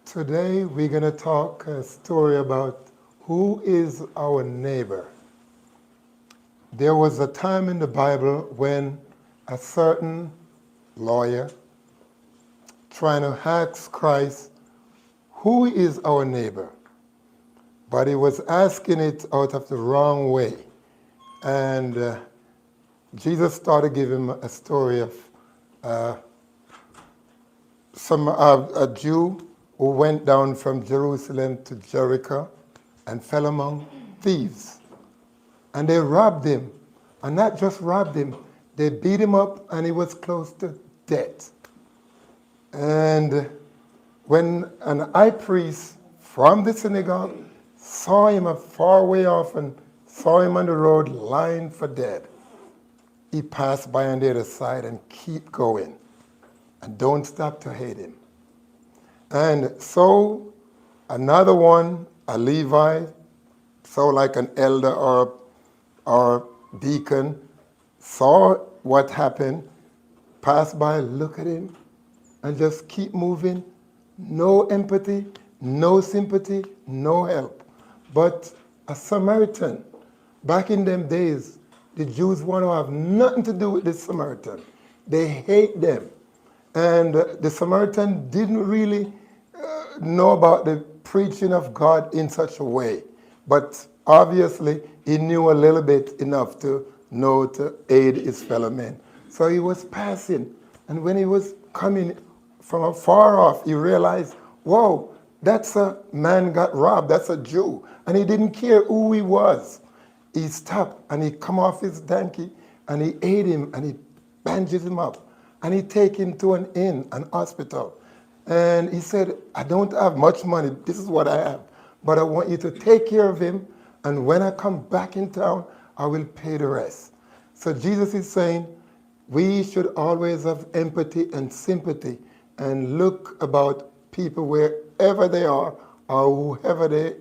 Today we're going to talk a story about who is our neighbor. There was a time in the Bible when a certain lawyer trying to ask Christ, who is our neighbor? But he was asking it out of the wrong way. And Jesus started giving him a story of a Jew who went down from Jerusalem to Jericho and fell among thieves. And they robbed him. And not just robbed him, they beat him up and he was close to death. And when an high priest from the synagogue saw him a far way off and saw him on the road lying for dead, he passed by on the other side and keep going. And don't stop to hate him. And so another one, a Levi, so like an elder or deacon, saw what happened, passed by, look at him, and just keep moving. No empathy, no sympathy, no help. But a Samaritan, back in them days, the Jews want to have nothing to do with the Samaritan. They hate them. And the Samaritan didn't really know about the preaching of God in such a way. But obviously, he knew a little bit enough to know to aid his fellow men. So he was passing. And when he was coming from afar off, he realized, whoa, that's a man got robbed. That's a Jew. And he didn't care who he was. He stopped and he come off his donkey and he aid him and he bandages him up. And he take him to an inn, an hospital. And he said, I don't have much money. This is what I have. But I want you to take care of him. And when I come back in town, I will pay the rest. So Jesus is saying, we should always have empathy and sympathy and look about people wherever they are or whoever they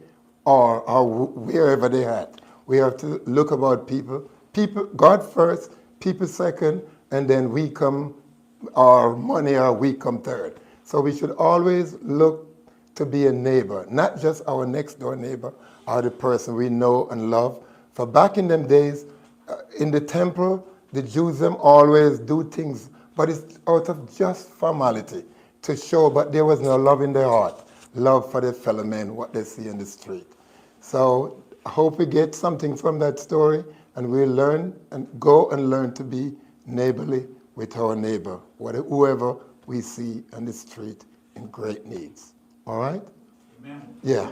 are or wherever they are at. We have to look about people. People, God first, people second, and then we come, our money, or we come third. So we should always look to be a neighbor, not just our next door neighbor or the person we know and love. For back in them days, in the temple, the Jews them always do things, but it's out of just formality to show, but there was no love in their heart, love for their fellow men, what they see in the street. So I hope we get something from that story and we'll learn and go and learn to be neighborly with our neighbor, whoever we see on the street in great needs. All right? Amen. Yeah.